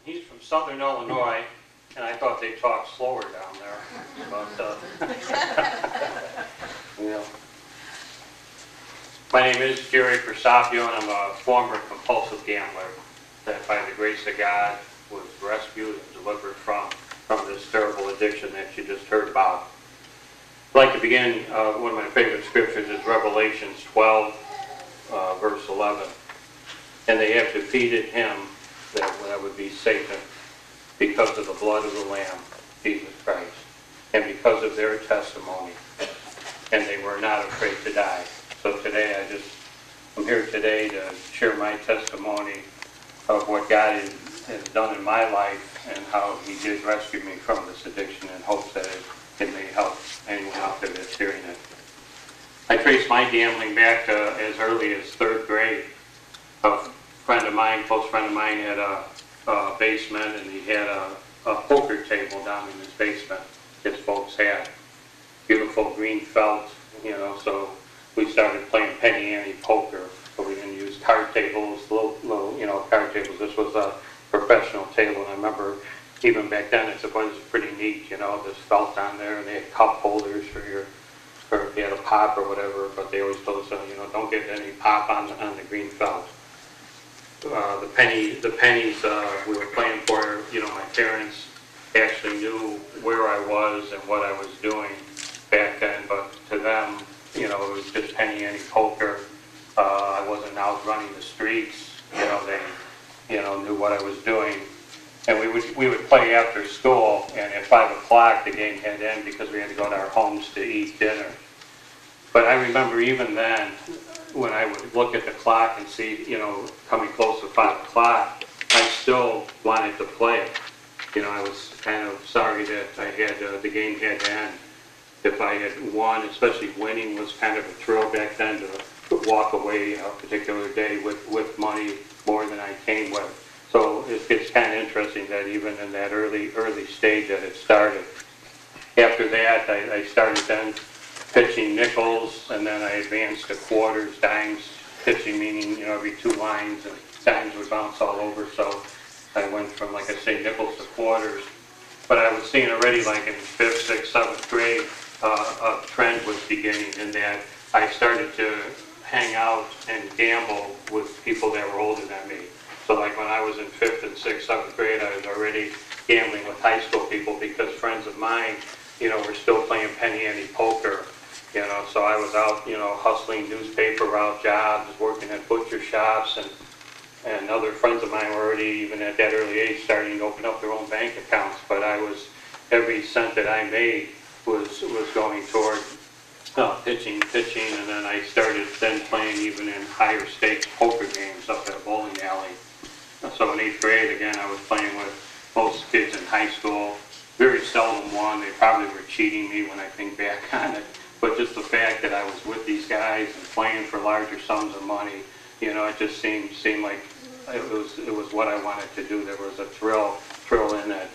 He's from Southern Illinois, and I thought they talked slower down there. But, you know. My name is Jerry Prosapio, and I'm a former compulsive gambler that by the grace of God was rescued and delivered from this terrible addiction that you just heard about. I'd like to begin, one of my favorite scriptures is Revelations 12, verse 11. And they have defeated him, that would be Satan, because of the blood of the Lamb, Jesus Christ, and because of their testimony. And they were not afraid to die. So today, I'm here today to share my testimony of what God has done in my life and how He did rescue me from this addiction in hopes that it may help anyone out there that's hearing it. I traced my gambling back to as early as 3rd grade. A friend of mine, close friend of mine, had a basement, and he had a poker table down in his basement. His folks had beautiful green felt, you know, so we started playing penny ante poker, but we didn't use card tables, little you know, card tables. This was a professional table, and I remember even back then it was pretty neat, you know, this felt on there, and they had cup holders for if you had a pop or whatever, but they always told us, you know, don't get any pop on the green felt. The pennies we were playing for, you know, my parents actually knew where I was and what I was doing back then, but to them, you know, it was just penny ante poker. I wasn't out running the streets. You know, they, you know, knew what I was doing. And we would play after school, and at 5 o'clock the game had to end because we had to go to our homes to eat dinner. But I remember even then, when I would look at the clock and see, you know, coming close to 5 o'clock, I still wanted to play. You know, I was kind of sorry that I had the game had to end. If I had won, especially winning was kind of a thrill back then to walk away a particular day with money more than I came with. So it's kind of interesting that even in that early stage that it started. After that, I started then pitching nickels, and then I advanced to quarters, dimes, pitching meaning, you know, every 2 lines, and dimes would bounce all over. So I went from, like I say, nickels to quarters. But I was seeing already, like in 5th, 6th, 7th grade, a trend was beginning in that I started to hang out and gamble with people that were older than me. So like when I was in 5th and 6th, 7th grade, I was already gambling with high school people because friends of mine, you know, were still playing penny ante poker, you know, so I was out, you know, hustling newspaper route jobs, working at butcher shops, and other friends of mine were already, even at that early age, starting to open up their own bank accounts. But every cent that I made was going toward pitching, and then I started then playing even in higher stakes poker games up at a bowling alley. So in 8th grade, again, I was playing with most kids in high school. Very seldom won. They probably were cheating me when I think back on it. But just the fact that I was with these guys and playing for larger sums of money, you know, it just seemed like it was what I wanted to do. There was a thrill in it.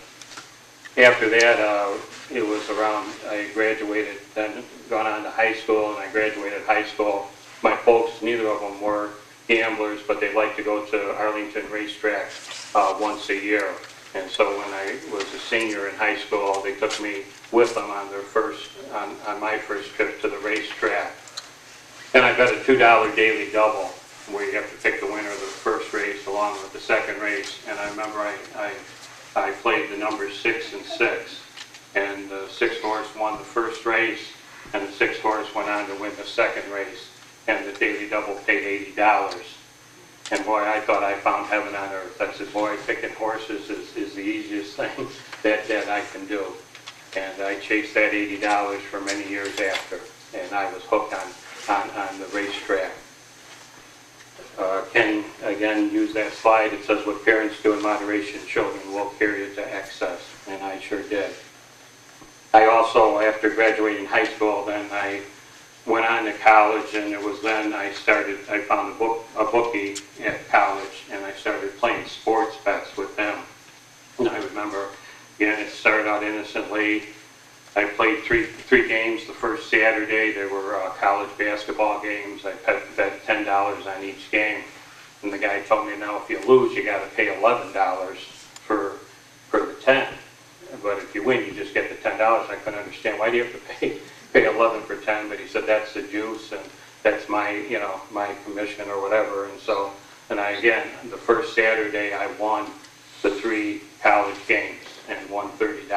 After that, it was around, I graduated, then gone on to high school, and I graduated high school. My folks, neither of them were gamblers, but they liked to go to Arlington racetrack once a year. And so when I was a senior in high school, they took me with them on on my first trip to the racetrack. And I bet a $2 daily double, where you have to pick the winner of the first race along with the second race. And I remember I played the numbers 6 and 6, and the 6th horse won the first race, and the 6th horse went on to win the second race, and the daily double paid $80. And boy, I thought I found heaven on earth. I said, boy, picking horses is the easiest thing that I can do. And I chased that $80 for many years after, and I was hooked on the racetrack. Ken, again, use that slide. It says, what parents do in moderation, children will carry it to excess, and I sure did. I also, after graduating high school, then I went on to college, and it was then I found a bookie at college, and I started playing sports bets with them. And I remember, again, it started out innocently. I played three games the first Saturday. They were college basketball games. I bet $10 on each game. And the guy told me, now if you lose, you got to pay $11 for but if you win, you just get the $10. I couldn't understand, why do you have to pay 11 for 10? But he said, that's the juice, and that's my, you know, my commission or whatever. And so, and I, again, the first Saturday I won the 3 college games and won $30.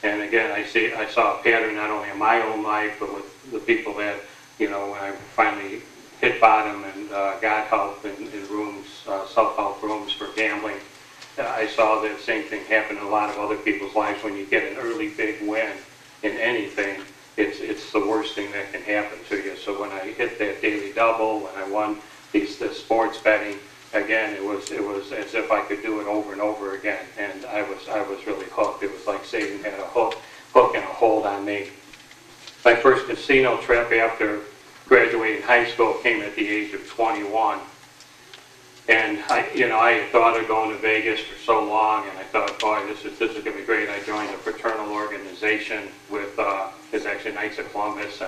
And again, I saw a pattern not only in my own life, but with the people that, you know, when I finally hit bottom and got help in rooms, self-help rooms for gambling, I saw the same thing happen in a lot of other people's lives. When you get an early big win in anything, it's the worst thing that can happen to you. So when I hit that daily double, when I won the sports betting, again, it was as if I could do it over and over again, and I was really hooked. It was like Satan had a hook and a hold on me. My first casino trip after graduating high school came at the age of 21. And I had thought of going to Vegas for so long, and I thought, boy, this is going to be great. I joined a fraternal organization with, it's actually Knights of Columbus,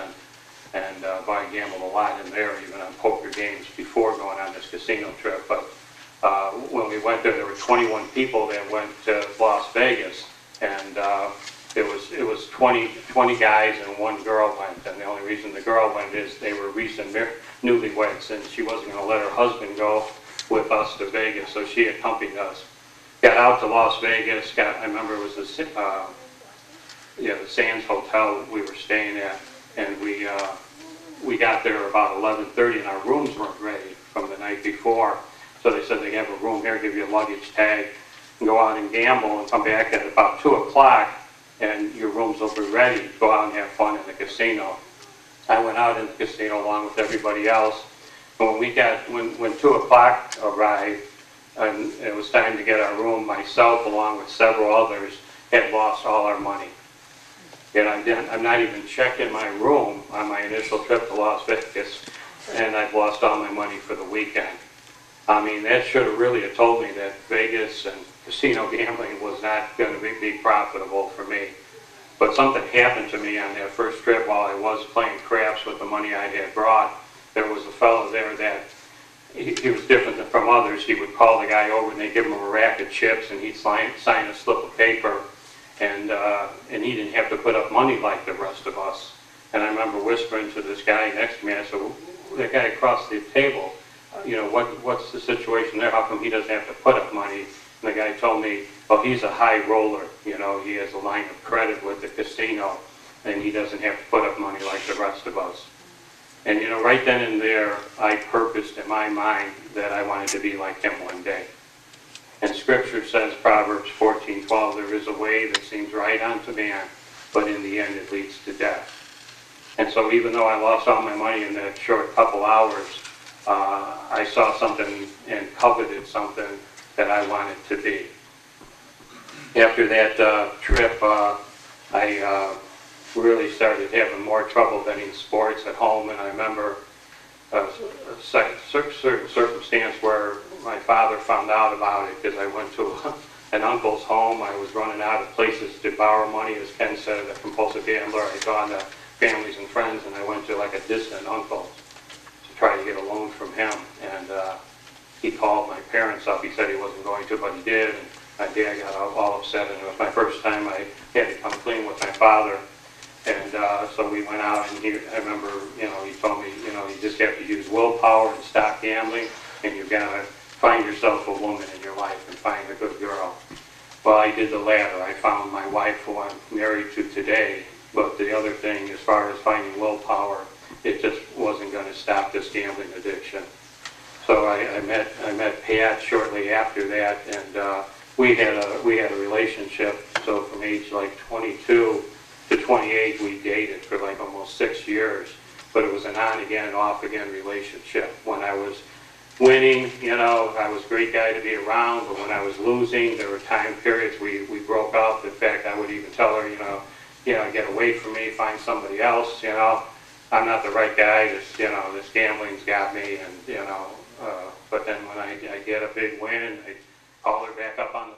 and I gambled a lot in there, even on poker games before going on this casino trip. But when we went there were 21 people that went to Las Vegas, and it was 20 guys and 1 girl went. And the only reason the girl went is they were recent newlyweds, and she wasn't going to let her husband go with us to Vegas, so she accompanied us. Got out to Las Vegas. I remember it was the Sands Hotel we were staying at, and we got there about 11:30, and our rooms weren't ready from the night before. So they said they have a room here, give you a luggage tag, and go out and gamble, and come back at about 2 o'clock, and your rooms will be ready. Go out and have fun in the casino. I went out in the casino along with everybody else. When 2 o'clock arrived, and it was time to get our room, myself, along with several others, had lost all our money. And I'm not even checking my room on my initial trip to Las Vegas, and I've lost all my money for the weekend. I mean, that should have really have told me that Vegas and casino gambling was not going to be profitable for me. But something happened to me on that first trip while I was playing craps with the money I had brought. There was a fellow there that, he was different than from others. He would call the guy over and they'd give him a rack of chips, and he'd sign a slip of paper, and he didn't have to put up money like the rest of us. And I remember whispering to this guy next to me, I said, well, that guy across the table, you know, what's the situation there? How come he doesn't have to put up money? And the guy told me, well, he's a high roller. You know, he has a line of credit with the casino, and he doesn't have to put up money like the rest of us. And, you know, right then and there, I purposed in my mind that I wanted to be like him one day. And Scripture says, Proverbs 14:12, there is a way that seems right unto man, but in the end it leads to death. And so even though I lost all my money in that short couple hours, I saw something and coveted something that I wanted to be. After that trip, I really started having more trouble betting sports at home, and I remember a certain circumstance where my father found out about it because I went to an uncle's home. I was running out of places to borrow money, as Ken said, a compulsive gambler. I'd gone to families and friends, and I went to like a distant uncle to try to get a loan from him. And he called my parents up. He said he wasn't going to, but he did. And my dad got all upset, and it was my first time I had to come clean with my father. And so we went out, and I remember, you know, he told me, you know, you just have to use willpower and stop gambling, and you've got to find yourself a woman in your life and find a good girl. Well, I did the latter. I found my wife, who I'm married to today, but the other thing, as far as finding willpower, it just wasn't going to stop this gambling addiction. So I met Pat shortly after that, and we had a relationship. So from age like 22 to 28, we dated for like almost 6 years, but it was an on-again, off-again relationship. When I was winning, you know, I was a great guy to be around, but when I was losing, there were time periods we broke up. In fact, I would even tell her, you know, get away from me, find somebody else, you know. I'm not the right guy, this gambling's got me, and, you know, but then when I get a big win, I call her back up on the